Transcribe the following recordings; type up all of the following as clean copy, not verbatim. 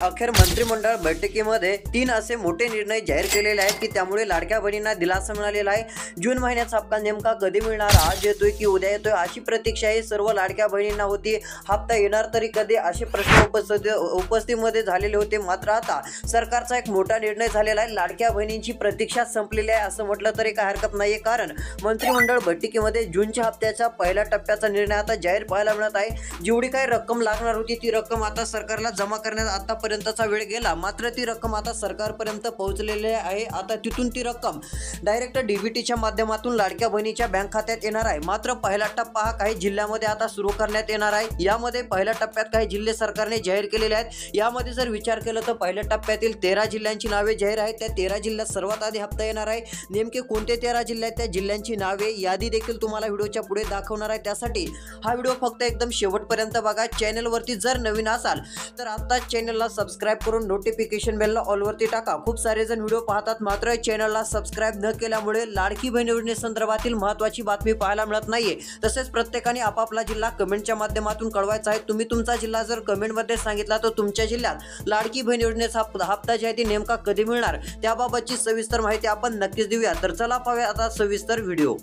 अखेर मंत्रिमंडळ बैठकीमध्ये 3 असे मोठे निर्णय जाहीर केलेले आहेत की त्यामुळे लाडक्या बहिणींना दिलासा मिळालेला आहे। जून महिन्याचा हप्ता नेमका कधी मिळणार, आज येतोय की उद्या येतोय अशी प्रतीक्षा ही सर्व लाडक्या बहिणींना होती। हप्ता येणार तरी कधी असे प्रश्न उपस्थितीमध्ये झालेले होते। मात्र आता सरकारचा एक मोठा निर्णय झालेला आहे। लाडक्या बहिणींची प्रतीक्षा संपलेली आहे असं म्हटलं तरी काय हरकत नाहीये, कारण मंत्रिमंडळ बैठकीमध्ये जूनच्या हप्त्याच्या पहिल्या टप्प्याचा निर्णय आता जाहीर पाहायला मिळत आहे। जेवढी काही रक्कम लागणार होती ती रक्कम आता सरकारला जमा करण्यात आतापर्यंतचा वेळ गेला, मात्र ती रक्कम आता सरकारपर्यंत पोहोचलेली आहे। आता तिथून ती रक्कम डायरेक्ट डीबीटीच्या माध्यमातून लाडक्या बहिणीच्या बँक खात्यात येणार आहे। मात्र पहिला टप्पा हा काही जिल्ह्यामध्ये आता सुरू करण्यात येणार आहे। यामध्ये पहिल्या टप्प्यात काही जिल्हे सरकारने जाहीर केलेले आहेत। यामध्ये जर विचार केला तर पहिल्या टप्प्यातील 13 जिल्ह्यांची नावे जाहीर आहेत। त्या 13 जिल्ह्यात सर्वात आधी हप्ता येणार आहे। नेमके कोणते 13 जिल्हे आहेत त्या जिल्ह्यांची नावे यादी देखील तुम्हाला व्हिडिओच्या पुढे दाखवणार आहे। त्यासाठी हा व्हिडिओ फक्त एकदम शेवटपर्यंत बघा। चॅनलवरती जर नवीन असाल तर आता चॅनलला सबस्क्राइब करून नोटिफिकेशन बेलला ऑल वरती टाका। खूप सारे जण व्हिडिओ पाहतात मात्र चॅनलला सबस्क्राइब न केल्यामुळे लाडकी बहीण योजनेसंदर्भातील महत्त्वाची बातमी पाहायला मिळत नाहीये। तसेच प्रत्येकाने आपापला जिल्हा कमेंटच्या माध्यमातून कळवायचा आहे। तुम्ही तुमचा जिल्हा जर कमेंटमध्ये सांगितला तर तुमच्या जिल्ह्यात लाडकी बहीण योजनेचा हप्ता जे आहे ते नेमका कधी मिळणार त्याबाबतची सविस्तर माहिती आपण नक्कीच देऊया। तर चला पाहूया आता सविस्तर व्हिडिओ।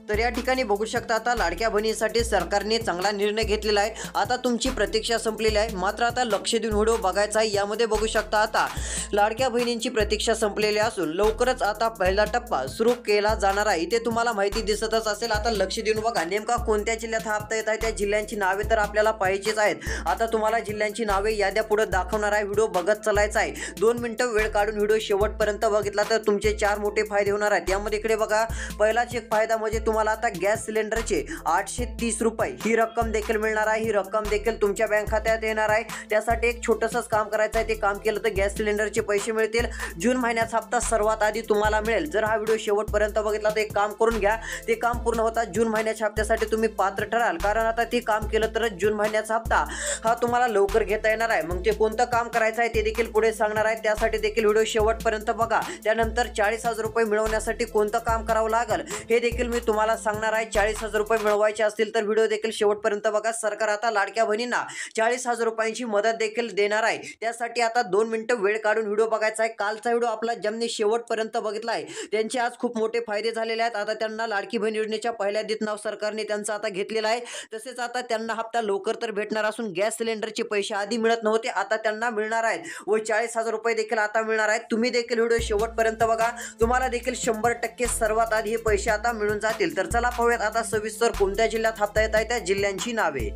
तर या ठिकाणी बघू शकता आता लाडक्या बहिणीसाठी सरकारने चांगला निर्णय घेतलेला आहे। आता तुमची प्रतीक्षा संपलेली आहे, मात्र आता लक्ष देऊन व्हिडिओ बघायचा आहे। यामध्ये बघू शकता आता लाडक्या बहिणींची प्रतीक्षा संपलेली असून लवकरच आता पहिला टप्पा सुरू केला जाणार आहे। इथे तुम्हाला माहिती दिसतच असेल, आता लक्ष देऊन बघा नेमका कोणत्या जिल्ह्यात हा हप्ता येत आहे त्या जिल्ह्यांची नावे तर आपल्याला पाहिजेच आहेत। आता तुम्हाला जिल्ह्यांची नावे याद्या पुढे दाखवणार आहे। व्हिडिओ बघत चालायचा आहे। 2 मिनिटं वेळ काढून व्हिडिओ शेवटपर्यंत बघितला तर तुमचे 4 मोठे फायदे होणार आहेत। यामध्ये इकडे बघा, पहिलाच एक फायदा म्हणजे तुम्हाला आता गॅस सिलेंडरचे 830 रुपये ही रक्कम देखील मिळणार आहे। ही रक्कम देखील तुमच्या बँक खात्यात येणार आहे। त्यासाठी एक छोटंसंच काम करायचं आहे। ते काम केलं तर गॅस सिलेंडरचे पैसे मिळतील। जून महिन्याचा हप्ता सर्वात आधी तुम्हाला मिळेल। जर हा व्हिडिओ शेवटपर्यंत बघितला तर एक काम करून घ्या, ते काम पूर्ण होता जून महिन्याच्या हप्त्यासाठी तुम्ही पात्र ठराल, कारण आता ते काम केलं तरच जून महिन्याचा हप्ता हा तुम्हाला लवकर घेता येणार आहे। मग ते कोणतं काम करायचं आहे ते देखील पुढे सांगणार आहे। त्यासाठी देखील व्हिडिओ शेवटपर्यंत बघा। त्यानंतर 40,000 रुपये मिळवण्यासाठी कोणतं काम करावं लागेल हे देखील मी तुम्हाला सांगणार आहे। 40,000 रुपये मिळवायचे असतील तर व्हिडिओ देखील शेवटपर्यंत बघा। सरकार आता लाडक्या बहिणींना 40,000 रुपयांची मदत देखील देणार आहे। त्यासाठी आता 2 मिनिटं वेळ काढून व्हिडिओ बघायचा आहे। कालचा व्हिडिओ आपला ज्यांनी शेवटपर्यंत बघितला आहे त्यांचे आज खूप मोठे फायदे झालेले आहेत। आता त्यांना लाडकी बहीण योजनेच्या पहिल्या नाव सरकारने त्यांचं आता घेतलेलं आहे। तसेच आता त्यांना हप्ता लवकर तर भेटणार असून गॅस सिलेंडरचे पैसे आधी मिळत नव्हते, आता त्यांना मिळणार आहेत व 40,000 रुपये देखील आता मिळणार आहेत। तुम्ही देखील व्हिडिओ शेवटपर्यंत बघा, तुम्हाला देखील 100% सर्वात आधी हे पैसे आता मिळून जातील। तर चला पाहूयात आता सविस्तर कोणत्या जिल्ह्यात हप्ता येत आहे त्या जिल्ह्यांची नावे।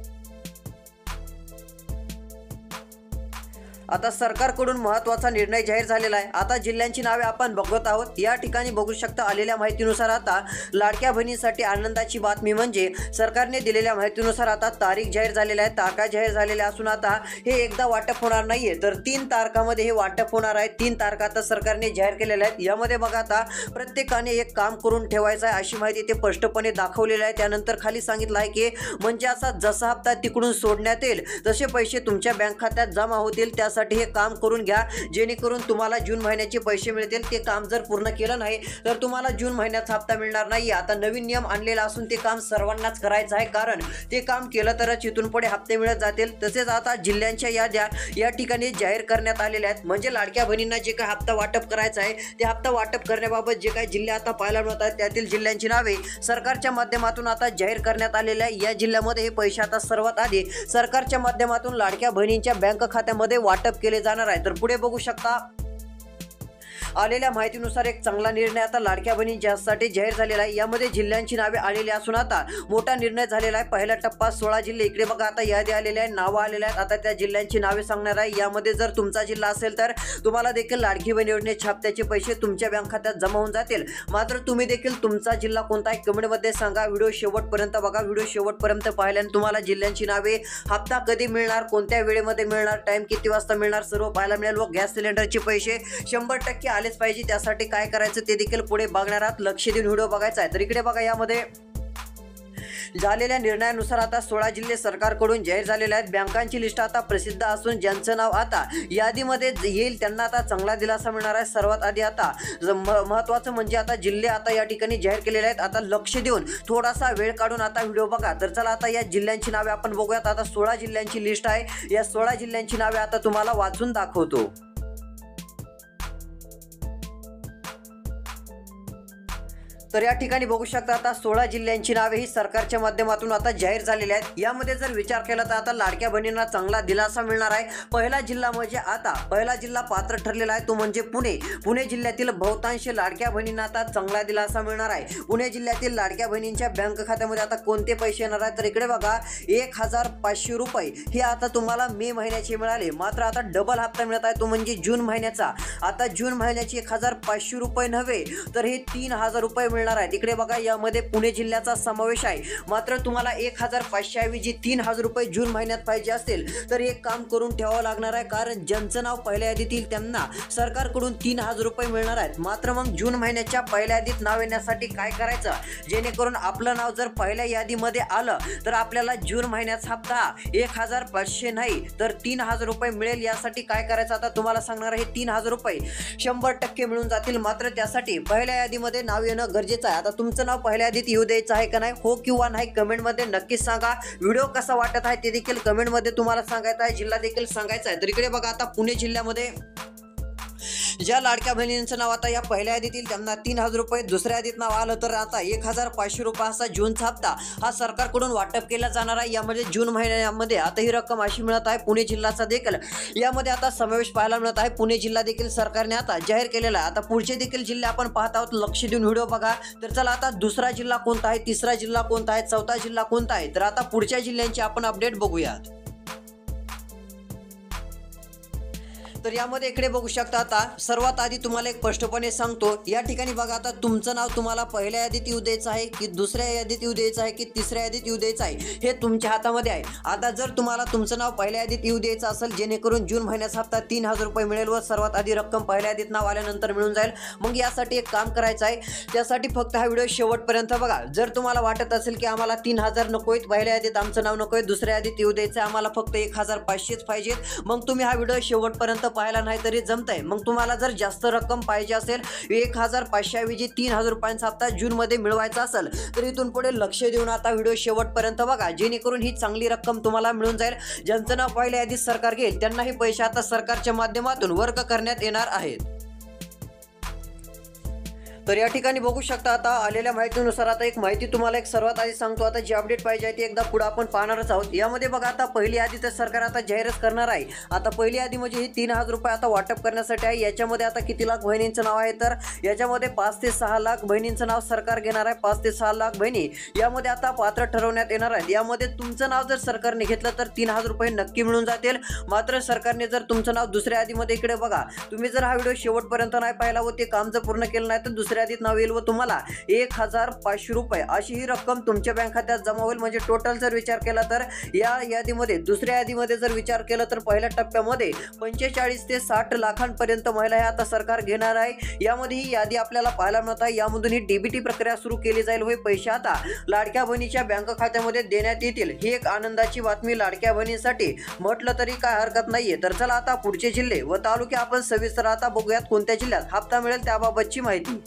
आता सरकारकडून महत्त्वाचा निर्णय जाहीर झालेला आहे। आता जिल्ह्यांची नावे आपण बघत आहोत। या ठिकाणी बघू शकता आलेल्या माहितीनुसार आता लाडक्या बहिणींसाठी आनंदाची बातमी म्हणजे सरकारने दिलेल्या माहितीनुसार आता तारीख जाहीर झालेल्या आहे, तारखा जाहीर झालेल्या असून आता हे एकदा वाटप होणार नाहीये तर 3 तारखामध्ये हे वाटप होणार आहे। 3 तारखा आता सरकारने जाहीर केलेल्या आहेत। यामध्ये बघा आता प्रत्येकाने एक काम करून ठेवायचं आहे अशी माहिती ते स्पष्टपणे दाखवलेली आहे। त्यानंतर खाली सांगितलं आहे की म्हणजे असा जसा हप्ता तिकडून सोडण्यात येईल तसे पैसे तुमच्या बँक खात्यात जमा होतील। त्यासाठी हे काम करून घ्या जेणेकरून तुम्हाला जून महिन्याचे पैसे मिळतील। ते काम जर पूर्ण केलं नाही तर तुम्हाला जून महिन्याचा हप्ता मिळणार नाही। आता नवीन नियम आणलेला असून ते काम सर्वांनाच करायचं आहे, कारण ते काम केलं तरच इथून पुढे हप्ते मिळत जातील। तसेच आता जिल्ह्यांच्या याद्या या ठिकाणी जाहीर करण्यात आलेल्या आहेत। म्हणजे लाडक्या बहिणींना जे काही हप्ता वाटप करायचा आहे ते हप्ता वाटप करण्याबाबत जे काही जिल्हे आता पाहायला मिळत आहेत त्यातील जिल्ह्यांची नावे सरकारच्या माध्यमातून आता जाहीर करण्यात आलेल्या आहे। या जिल्ह्यामध्ये हे पैसे आता सर्वात आधी सरकारच्या माध्यमातून लाडक्या बहिणींच्या बँक खात्यामध्ये वाटप केले जाणार आहे। तर पुढे बघू शकता आलेल्या माहितीनुसार एक चांगला निर्णय आता लाडक्या बहिणींच्यासाठी जाहीर झालेला आहे। यामध्ये जिल्ह्यांची नावे आलेली असून आता मोठा निर्णय झालेला आहे। पहिला टप्पा 16 जिल्हे, इकडे बघा आता यादी आलेल्या आहे, नावं आलेल्या आहेत। आता त्या जिल्ह्यांची नावे सांगणार आहे। यामध्ये जर तुमचा जिल्हा असेल तर तुम्हाला देखील लाडकी बहीण योजनेच्या हप्त्याचे पैसे तुमच्या बँक खात्यात जमा होऊन जातील। मात्र तुम्ही देखील तुमचा जिल्हा कोणता आहे कमेंटमध्ये सांगा। व्हिडिओ शेवटपर्यंत बघा। व्हिडिओ शेवटपर्यंत पाहिल्याने तुम्हाला जिल्ह्यांची नावे, हप्ता कधी मिळणार, कोणत्या वेळेमध्ये मिळणार, टाइम किती वाजता मिळणार सर्व पाहायला मिळेल व गॅस सिलेंडरचे पैसे 100% आलेच पाहिजे। त्यासाठी काय करायचं ते देखील पुढे बघणार आहात। लक्ष देऊन व्हिडिओ बघायचा आहे। तर इकडे बघा यामध्ये झालेल्या निर्णयानुसार आता 16 जिल्हे सरकारकडून जाहीर झालेले आहेत। बँकांची लिस्ट आता प्रसिद्ध असून ज्यांचं नाव आता यादीमध्ये येईल त्यांना आता चांगला दिलासा मिळणार आहे। सर्वात आधी आता महत्त्वाचं म्हणजे आता जिल्हे आता या ठिकाणी जाहीर केलेले आहेत। आता लक्ष देऊन थोडासा वेळ काढून आता व्हिडिओ बघा। तर चला आता या जिल्ह्यांची नावे आपण बघूयात। आता 16 जिल्ह्यांची लिस्ट आहे। या 16 जिल्ह्यांची नावे आता तुम्हाला वाचून दाखवतो। तर या ठिकाणी बघू शकता आता 16 जिल्ह्यांची नावे ही सरकारच्या माध्यमातून आता जाहीर झालेली आहेत। यामध्ये जर विचार केला तर आता लाडक्या बहिणींना चांगला दिलासा मिळणार आहे। पहिला जिल्हा म्हणजे आता पहिला जिल्हा पात्र ठरलेला आहे तो म्हणजे पुणे। पुणे जिल्ह्यातील बहुतांश लाडक्या बहिणींना आता चांगला दिलासा मिळणार आहे। पुणे जिल्ह्यातील लाडक्या बहिणींच्या बँक खात्यामध्ये आता कोणते पैसे येणार आहेत तर इकडे बघा 1500 रुपये हे आता तुम्हाला मे महिन्याचे मिळाले। मात्र आता डबल हप्ता मिळत आहे तो म्हणजे जून महिन्याचा। आता जून महिन्याची 1500 रुपये नव्हे तर हे 3000 रुपये मिळणार आहेत। इकडे बघा यामध्ये पुणे जिल्ह्याचा समावेश आहे। मात्र तुम्हाला 1500 ऐवजी 3000 रुपये जून महिन्यात पाहिजे असेल तर एक काम करून ठेवावं लागणार आहे, कारण ज्यांचं नाव पहिल्या यादीत येईल त्यांना सरकारकडून 3000 रुपये मिळणार आहेत। मात्र मग जून महिन्याच्या पहिल्या यादीत नाव येण्यासाठी काय करायचं, जेणेकरून आपलं नाव जर पहिल्या यादीमध्ये आलं तर आपल्याला जून महिन्याचा हप्ता 1500 नाही तर 3000 रुपये मिळेल। यासाठी काय करायचं आता तुम्हाला सांगणार आहे। 3000 रुपये 100% मिळून जातील। मात्र त्यासाठी पहिल्या यादीमध्ये नाव येणं गरजेचं आहे। आता तुमचं नाव पहिल्या यादीत येऊ द्यायचं आहे का नाही, हो किंवा नाही कमेंटमध्ये नक्कीच सांगा। व्हिडिओ कसा वाटत आहे ते देखील कमेंटमध्ये तुम्हाला सांगायचं आहे, जिल्हा देखील सांगायचा आहे। तर इकडे बघा आता पुणे जिल्ह्यामध्ये ज्या लाडक्या बहिणींचं नाव आता या पहिल्या यादीत येईल त्यांना 3000 रुपये, दुसऱ्या यादीत नाव आलं तर आता 1500 रुपयाचा जूनचा हप्ता हा सरकारकडून वाटप केला जाणार आहे। यामध्ये जून महिन्यामध्ये आता ही रक्कम अशी मिळत आहे। पुणे जिल्ह्याचा देखील यामध्ये आता समावेश पाहायला मिळत आहे। पुणे जिल्हा देखील सरकारने आता जाहीर केलेला आहे। आता पुढचे देखील जिल्हे आपण पाहत आहोत, लक्ष देऊन व्हिडिओ बघा। तर चला आता दुसरा जिल्हा कोणता आहे, तिसरा जिल्हा कोणता आहे, चौथा जिल्हा कोणता आहे, तर आता पुढच्या जिल्ह्यांची आपण अपडेट बघूयात। तर यामध्ये इकडे बघू शकता आता सर्वात आधी तुम्हाला एक स्पष्टपणे सांगतो, या ठिकाणी बघा आता तुमचं नाव तुम्हाला पहिल्या यादीत येऊ द्यायचं आहे की दुसऱ्या यादीत येऊ द्यायचं आहे की तिसऱ्या यादीत येऊ द्यायचं आहे हे तुमच्या हातामध्ये आहे। आता जर तुम्हाला तुमचं नाव पहिल्या यादीत येऊ द्यायचं असेल जेणेकरून जून महिन्याचा हप्ता 3000 रुपये मिळेल व सर्वात आधी रक्कम पहिल्या यादीत नाव आल्यानंतर मिळून जाईल, मग यासाठी एक काम करायचं आहे। त्यासाठी फक्त हा व्हिडिओ शेवटपर्यंत बघा। जर तुम्हाला वाटत असेल की आम्हाला 3000 नकोय, पहिल्या यादीत आमचं नाव नकोय, दुसऱ्या यादीत येऊ द्यायचं आम्हाला फक्त 1500च पाहिजेत, मग तुम्ही हा व्हिडिओ शेवटपर्यंत पाहायला नाही तरी जमतंय। मग तुम्हाला जर जास्त रक्कम पाहिजे असेल 1500 ऐवजी 3000 रुपयांचा हप्ता जून मध्ये मिळवायचा असेल तर इथून पुढे लक्ष देऊन आता व्हिडिओ शेवटपर्यंत बघा, जेणेकरून ही चांगली रक्कम तुम्हाला मिळून जाईल। ज्यांचं नाव पहिल्या यादीत सरकार घेईल त्यांना हे पैसे आता सरकारच्या माध्यमातून वर्ग करण्यात येणार आहेत। तर या ठिकाणी बघू शकता आता आलेल्या माहितीनुसार आता एक माहिती तुम्हाला एक सर्वात आधी सांगतो। आता जी अपडेट पाहिजे आहे ती एकदा पुढे आपण पाहणारच आहोत। यामध्ये बघा आता पहिली यादी तर सरकार आता जाहीरच करणार आहे। आता पहिली यादी म्हणजे ही 3000 रुपये आता वाटप करण्यासाठी आहे। याच्यामध्ये आता किती लाख बहिणींचं नाव आहे तर याच्यामध्ये 5 ते 6 लाख बहिणींचं नाव सरकार घेणार आहे। 5 ते 6 लाख बहिणी यामध्ये आता पात्र ठरवण्यात येणार आहेत। यामध्ये तुमचं नाव जर सरकारने घेतलं तर 3000 रुपये नक्की मिळून जातील। मात्र सरकारने जर तुमचं नाव दुसऱ्या यादीमध्ये इकडे बघा, तुम्ही जर हा व्हिडिओ शेवटपर्यंत नाही पाहिला व ते काम जर पूर्ण केलं नाही तर दुसऱ्या यादीत नाव येईल व तुम्हाला 1500 रुपये अशी ही रक्कम तुमच्या बँक खात्यात जमा होईल। म्हणजे टोटल जर विचार केला तर या यादीमध्ये दुसऱ्या यादीमध्ये जर विचार केला तर पहिल्या टप्प्यामध्ये 45 ते 60 लाखांपर्यंत महिला हे आता सरकार घेणार आहे। यामध्ये ही यादी आपल्याला पाहायला मिळत आहे। यामधून ही डीबीटी प्रक्रिया सुरू केली जाईल व पैसे आता लाडक्या बहिणीच्या बँक खात्यामध्ये देण्यात येतील। ही एक आनंदाची बातमी लाडक्या बहिणींसाठी म्हटलं तरी काय हरकत नाहीये। तर चला आता पुढचे जिल्हे व तालुके आपण सविस्तर आता बघूयात कोणत्या जिल्ह्यात हप्ता मिळेल त्याबाबतची माहिती।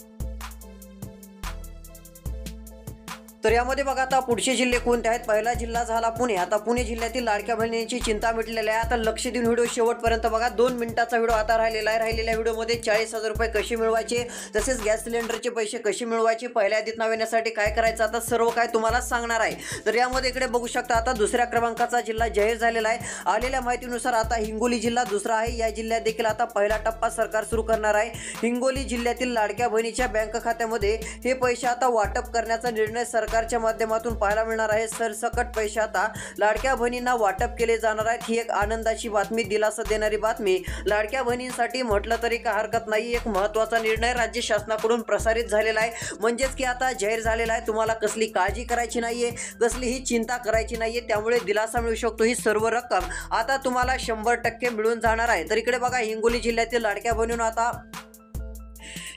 तर यामध्ये बघा आता पुढचे जिल्हे कोणते आहेत। पहिला जिल्हा झाला पुणे। आता पुणे जिल्ह्यातील लाडक्या बहिणींची चिंता मिटलेली आहे। आता लक्ष देऊन व्हिडिओ शेवटपर्यंत बघा। 2 मिनिटाचा व्हिडिओ आता राहिलेला आहे। राहिलेल्या व्हिडिओमध्ये 40,000 रुपये कसे मिळवायचे, तसेच गॅस सिलेंडरचे पैसे कसे मिळवायचे, पहिल्या यादीत नाव येण्यासाठी काय करायचं आता सर्व काय तुम्हाला सांगणार आहे। तर यामध्ये इकडे बघू शकता आता दुसऱ्या क्रमांकाचा जिल्हा जाहीर झालेला आहे। आलेल्या माहितीनुसार आता हिंगोली जिल्हा दुसरा आहे। या जिल्ह्यात देखील आता पहिला टप्पा सरकार सुरू करणार आहे। हिंगोली जिल्ह्यातील लाडक्या बहिणीच्या बँक खात्यामध्ये हे पैसे आता वाटप करण्याचा निर्णय सरकारच्या माध्यमातून पाहायला मिळणार आहे। सरसकट पैसे आता लाडक्या बहिणींना वाटप केले जाणार आहेत। ही एक आनंदाची बातमी, दिलासा देणारी बातमी लाडक्या बहिणींसाठी म्हटलं तरी काय हरकत नाही। एक महत्त्वाचा निर्णय राज्य शासनाकडून प्रसारित झालेला आहे, म्हणजेच की आता जाहीर झालेला आहे। तुम्हाला कसली काळजी करायची नाहीये, कसलीही चिंता करायची नाहीये, त्यामुळे दिलासा मिळू शकतो। ही सर्व रक्कम आता तुम्हाला 100% मिळून जाणार आहे। तर इकडे बघा हिंगोली जिल्ह्यातील लाडक्या बहिणींना आता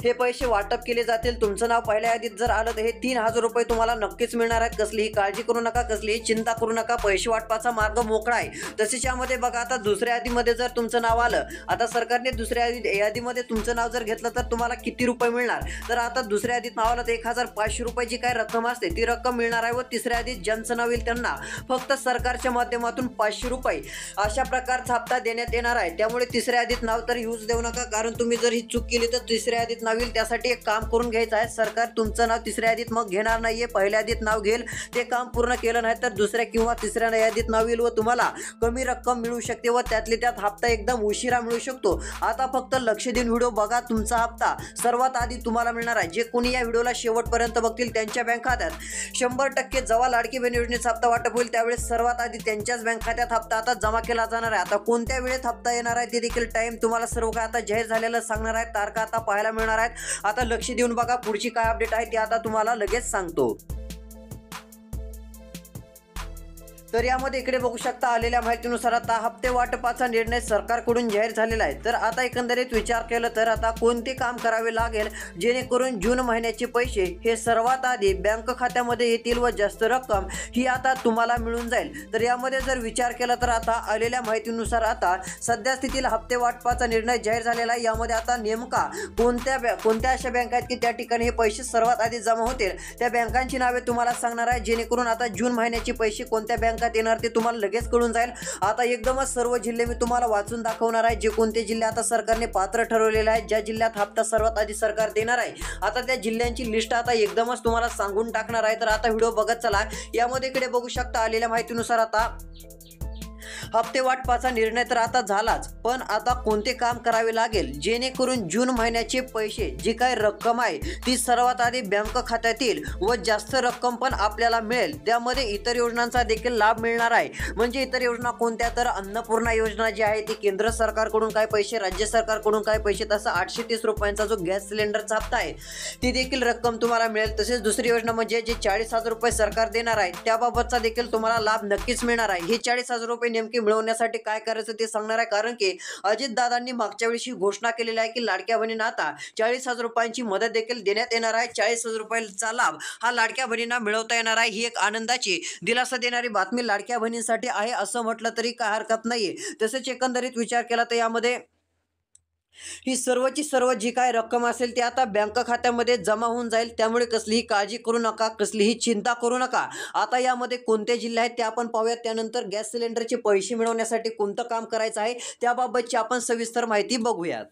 हे पैसे वाटप केले जातील। तुमचं नाव पहिल्या यादीत जर आलं तर हे 3,000 रुपये तुम्हाला नक्कीच मिळणार आहेत। कसलीही काळजी करू नका, कसलीही चिंता करू नका, पैसे वाटपाचा मार्ग मोकळा आहे। तसेच यामध्ये बघा, आता दुसऱ्या यादीमध्ये जर तुमचं नाव आलं, आता सरकारने दुसऱ्या यादीमध्ये तुमचं नाव जर घेतलं तर तुम्हाला किती रुपये मिळणार, तर आता दुसऱ्या यादीत नाव आलं तर 1,500 रुपये जी काय रक्कम असते ती रक्कम मिळणार आहे। व तिसऱ्या यादीत ज्यांचं नाव येईल त्यांना फक्त सरकारच्या माध्यमातून 500 रुपये अशा प्रकारचा हप्ता देण्यात येणार आहे। त्यामुळे तिसऱ्या यादीत नाव तर यूज देऊ नका, कारण तुम्ही जर ही चूक केली तर तिसऱ्या यादीत नाव येईल। त्यासाठी एक काम करून घ्यायचं आहे, सरकार तुमचं नाव तिसऱ्या यादीत मग घेणार नाहीये, पहिल्या यादीत नाव घेईल। ते काम पूर्ण केलं नाही तर दुसऱ्या किंवा तिसऱ्या यादीत नाव येईल व तुम्हाला कमी रक्कम मिळू शकते व त्यातली त्यात हप्ता एकदम उशिरा मिळू शकतो। आता फक्त लक्ष देऊन व्हिडिओ बघा, तुमचा हप्ता सर्वात आधी तुम्हाला मिळणार आहे। जे कोणी या व्हिडिओला शेवटपर्यंत बघतील त्यांच्या बँक खात्यात 100% जेव्हा लाडकी बहीण योजनेचा हप्ता वाटप होईल त्यावेळेस सर्वात आधी त्यांच्याच बँक खात्यात हप्ता आता जमा केला जाणार आहे। आता कोणत्या वेळेत हप्ता येणार आहे ते देखील टाइम तुम्हाला सर्व काय आता जाहीर झालेलं सांगणार आहे, तारखा आता पाहायला मिळणार आहेत। आता लक्ष देऊन बघा, पुढची काय अपडेट आहे ती आता तुम्हाला लगेच सांगतो। तर यामध्ये इकडे बघू शकता, आलेल्या माहितीनुसार आता हप्ते वाटपाचा निर्णय सरकारकडून जाहीर झालेला आहे। तर आता एकंदरीत विचार केला तर आता कोणते काम करावे लागेल जेणेकरून जून महिन्याचे पैसे हे सर्वात आधी बँक खात्यामध्ये येतील व जास्त रक्कम ही आता तुम्हाला मिळून जाईल। तर यामध्ये जर विचार केला तर आता आलेल्या माहितीनुसार आता सध्या स्थितीला हप्ते वाटपाचा निर्णय जाहीर झालेला आहे। यामध्ये आता नेमका कोणत्या अशा बँका आहेत की त्या ठिकाणी हे पैसे सर्वात आधी जमा होतील त्या बँकांची नावे तुम्हाला सांगणार आहे, जेणेकरून आता जून महिन्याचे पैसे कोणत्या बँका येणार ते तुम्हाला लगेच कळून जाईल। आता एकदमच सर्व जिल्हे मी तुम्हाला वाचून दाखवणार आहे, जे कोणते जिल्हे आता सरकारने पात्र ठरवलेले आहेत, ज्या जिल्ह्यात हप्ता सर्वात आधी सरकार देणार आहे। आता त्या जिल्ह्यांची लिस्ट आता एकदमच तुम्हाला सांगून टाकणार आहे। तर आता व्हिडिओ बघत चला। यामध्ये इकडे बघू शकता, आलेल्या माहितीनुसार आता हप्ते वाटपाचा निर्णय तर आता झालाच, पण आता कोणते काम करावे लागेल जेणेकरून जून महिन्याचे पैसे जी काय रक्कम आहे ती सर्वात आधी बँक खात्यात येईल व जास्त रक्कम पण आपल्याला मिळेल। त्यामध्ये इतर योजनांचा देखील लाभ मिळणार आहे। म्हणजे इतर योजना कोणत्या, तर अन्नपूर्णा योजना जी आहे ती केंद्र सरकारकडून काय पैसे, राज्य सरकारकडून काय पैसे, तसं 830 रुपयांचा जो गॅस सिलेंडरचा हप्ता आहे ती देखील रक्कम तुम्हाला मिळेल। तसेच दुसरी योजना म्हणजे जे 40,000 रुपये सरकार देणार आहे त्याबाबतचा देखील तुम्हाला लाभ नक्कीच मिळणार आहे। हे 40,000 रुपये नेमके मिळवण्यासाठी काय करायचं ते सांगणार आहे, कारण की अजितदादांनी मागच्या वेळी घोषणा केलेली आहे की लाडक्या बहिणींना आता 40,000 रुपयांची मदत देखील देण्यात येणार आहे। 40,000 रुपयांचा लाभ हा लाडक्या बहिणींना मिळवता येणार आहे। ही एक आनंदाची, दिलासा देणारी बातमी लाडक्या बहिणींसाठी आहे असं म्हटलं तरी काय हरकत नाहीये। तसेच एकंदरीत विचार केला तर यामध्ये ही सर्वची सर्व जी काय रक्कम असेल ती आता बँक खात्यामध्ये जमा होऊन जाईल। त्यामुळे कसलीही काळजी करू नका, कसलीही चिंता करू नका। आता यामध्ये कोणते जिल्हे आहेत ते आपण पाहूयात, त्यानंतर गॅस सिलेंडरचे पैसे मिळवण्यासाठी कोणतं काम करायचं आहे त्याबाबतची आपण सविस्तर माहिती बघूयात।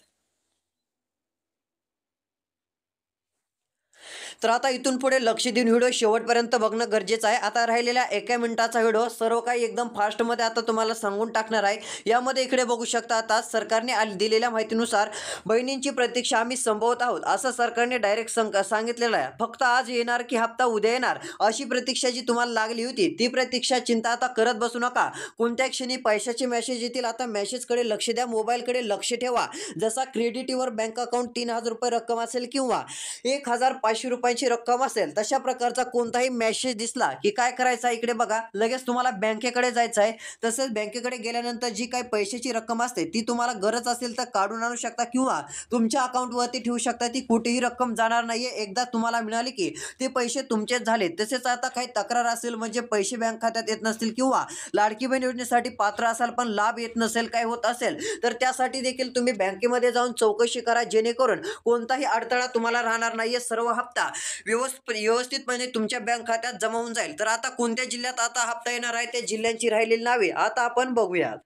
तर आता इथून पुढे लक्ष देऊन व्हिडिओ शेवटपर्यंत बघणं गरजेचं आहे। आता राहिलेल्या 1 मिनिटाचा व्हिडिओ सर्व काही एकदम फास्टमध्ये आता तुम्हाला सांगून टाकणार आहे। यामध्ये इकडे बघू शकता, आता सरकारने दिलेल्या माहितीनुसार बहिणींची प्रतीक्षा आम्ही संपवत आहोत असं सरकारने डायरेक्ट सांगितलेलं आहे। फक्त आज येणार की हप्ता उद्या येणार अशी प्रतीक्षा जी तुम्हाला लागली होती ती प्रतीक्षा चिंता आता करत बसू नका। कोणत्या क्षणी पैशाचे मेसेज येतील आता मेसेजकडे लक्ष द्या, मोबाईलकडे लक्ष ठेवा। जसा क्रेडिटवर बँक अकाउंट 3,000 रुपये रक्कम असेल किंवा 1,500 रुपयांची रक्कम असेल तशा प्रकारचा कोणताही मेसेज दिसला की काय करायचं आहे, इकडे बघा, लगेच तुम्हाला बँकेकडे जायचं आहे। तसेच बँकेकडे गेल्यानंतर जी काही पैशाची रक्कम असते ती तुम्हाला गरज असेल तर काढून आणू शकता किंवा तुमच्या अकाउंटवरती ठेवू शकता। ती कुठेही रक्कम जाणार नाहीये, एकदा तुम्हाला मिळाली की ते पैसे तुमचेच झाले। तसेच आता काही तक्रार असेल, म्हणजे पैसे बँक खात्यात येत नसतील किंवा लाडकी बहीण योजनेसाठी पात्र असाल पण लाभ येत नसेल, काय होत असेल तर त्यासाठी देखील तुम्ही बँकेमध्ये जाऊन चौकशी करा, जेणेकरून कोणताही अडथळा तुम्हाला राहणार नाहीये। सर्व हप्ता व्यवस्थितपणे तुमच्या बँक खात्यात जमा होऊन जाईल। तर आता कोणत्या जिल्ह्यात आता हप्ता येणार आहे त्या जिल्ह्यांची राहिलेली नावे आता आपण बघूयात।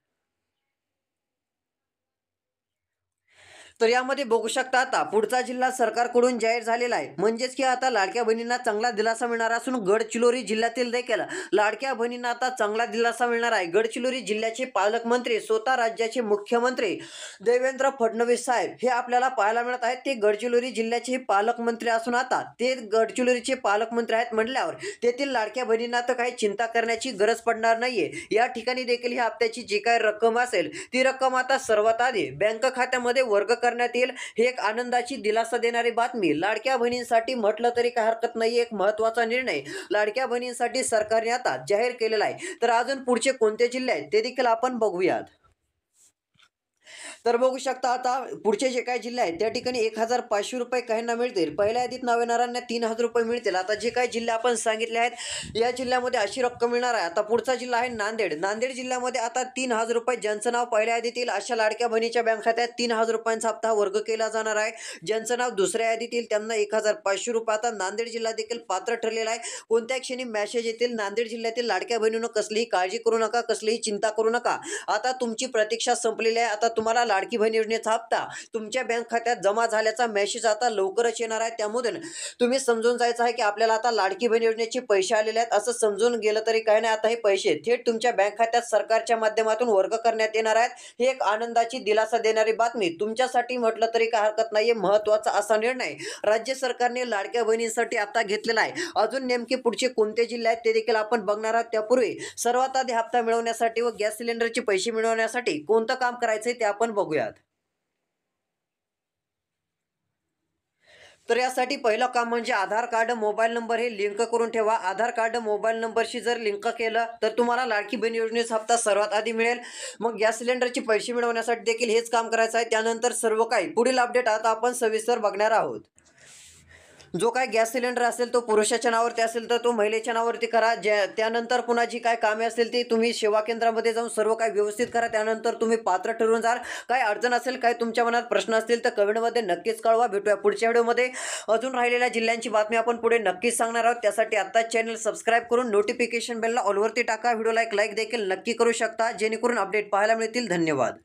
तर यामध्ये बघू शकता, आता पुढचा जिल्हा सरकारकडून जाहीर झालेला आहे, म्हणजेच की आता लाडक्या बहिणींना चांगला दिलासा मिळणार असून गडचिरोली जिल्ह्यातील देखील लाडक्या बहिणींना आता चांगला दिलासा मिळणार आहे। गडचिरोली जिल्ह्याचे पालकमंत्री, स्वतः राज्याचे मुख्यमंत्री देवेंद्र फडणवीस साहेब हे आपल्याला पाहायला मिळत आहेत। ते गडचिरोली जिल्ह्याचे पालकमंत्री असून आता ते गडचिरोलीचे पालकमंत्री आहेत म्हटल्यावर तेथील लाडक्या बहिणींना तर काही चिंता करण्याची गरज पडणार नाहीये। या ठिकाणी देखील ही हप्त्याची जी काही रक्कम असेल ती रक्कम आता सर्वात आधी बँक खात्यामध्ये वर्ग करण्यात येईल। ही एक आनंदाची, दिलासा देणारी बातमी लाडक्या बहिणींसाठी म्हटलं तरी काय हरकत नाही। एक महत्त्वाचा निर्णय लाडक्या बहिणींसाठी सरकारने आता जाहीर केलेला आहे। तर अजून पुढचे कोणते जिल्हे आहेत ते देखील आपण बघूयात। तर बघू शकता आता पुढचे जे काही जिल्हे आहेत त्या ठिकाणी 1,500 रुपये काहींना मिळतील. पहिल्या यादीत नाव येणाऱ्यांना 3,000 रुपये मिळतील. आता जे काही जिल्हे आपण सांगितले आहेत या जिल्ह्यामध्ये अशी रक्कम मिळणार आहे. आता पुढचा जिल्हा आहे नांदेड. नांदेड जिल्ह्यामध्ये आता 3,000 रुपये ज्यांचं नाव पहिल्या यादीत येईल अशा लाडक्या बहिणीच्या बँक खात्यात 3,000 रुपयांचा हप्ता वर्ग केला जाणार आहे. ज्यांचं नाव दुसऱ्या यादीत येईल त्यांना 1,500 रुपये. आता नांदेड जिल्हा देखील पात्र ठरलेला आहे. कोणत्या क्षणी मेसेज येतील नांदेड जिल्ह्यातील लाडक्या बहिणींनो कसलीही काळजी करू नका, कसलीही चिंता करू नका. आता तुमची प्रतीक्षा संपलेली आहे. आता तुम्हाला लाडकी बहीण योजनेचा हप्ता तुमच्या बँक खात्यात जमा झाल्याचा मेसेज आता लवकरच येणार आहे. त्यामुळे तुम्ही समजून जायचं आहे की आपल्याला आता लाडकी बहीण योजनेचे पैसे आलेले आहेत असं समजून गेलं तरी काही नाही. आता हे पैसे थेट तुमच्या बँक खात्यात सरकारच्या माध्यमातून वर्ग करण्यात येणार आहेत. ही एक आनंदाची दिलासा देणारी बातमी तुमच्यासाठी म्हटलं तरी काय हरकत नाहीये. महत्त्वाचा असा निर्णय राज्य सरकारने लाडक्या बहिणींसाठी आता घेतलेला आहे. अजून नेमके पुढचे कोणते जिल्हे आहेत ते देखील आपण बघणार आहोत. त्यापूर्वी सर्वात आधी हप्ता मिळवण्यासाठी व गॅस सिलेंडरचे पैसे मिळवण्यासाठी कोणतं काम करायचंय ते आपण बघूयात. तर यासाठी पहिलं काम म्हणजे आधार कार्ड मोबाईल नंबर हे लिंक करून ठेवा. आधार कार्ड मोबाईल नंबरशी जर लिंक केलं तर तुम्हाला लाडकी बहीण योजनेचा हप्ता सर्वात आधी मिळेल. मग गॅस सिलेंडरचे पैसे मिळवण्यासाठी देखील हेच काम करायचं आहे. त्यानंतर सर्व काही पुढील अपडेट आता आपण सविस्तर बघणार आहोत. जो काय गॅस सिलेंडर असेल तो पुरुषाच्या नावावरती असेल तर तो महिलेच्या नावावरती करा. त्यानंतर पुन्हा जी काय कामे असतील ती तुम्ही सेवा केंद्रामध्ये जाऊन सर्व काही व्यवस्थित करा. त्यानंतर तुम्ही पात्र ठरवून जाल. काय अडचण असेल, काय तुमच्या मनात प्रश्न असतील तर कमेंटमध्ये नक्कीच कळवा. भेटूया पुढच्या व्हिडिओमध्ये. अजून राहिलेल्या जिल्ह्यांची बातमी आपण पुढे नक्कीच सांगणार आहोत. त्यासाठी आत्ताच चॅनल सबस्क्राईब करून नोटिफिकेशन बेलला ऑलवरती टाका. व्हिडिओला एक लाईक देखील नक्की करू शकता जेणेकरून अपडेट पाहायला मिळतील. धन्यवाद.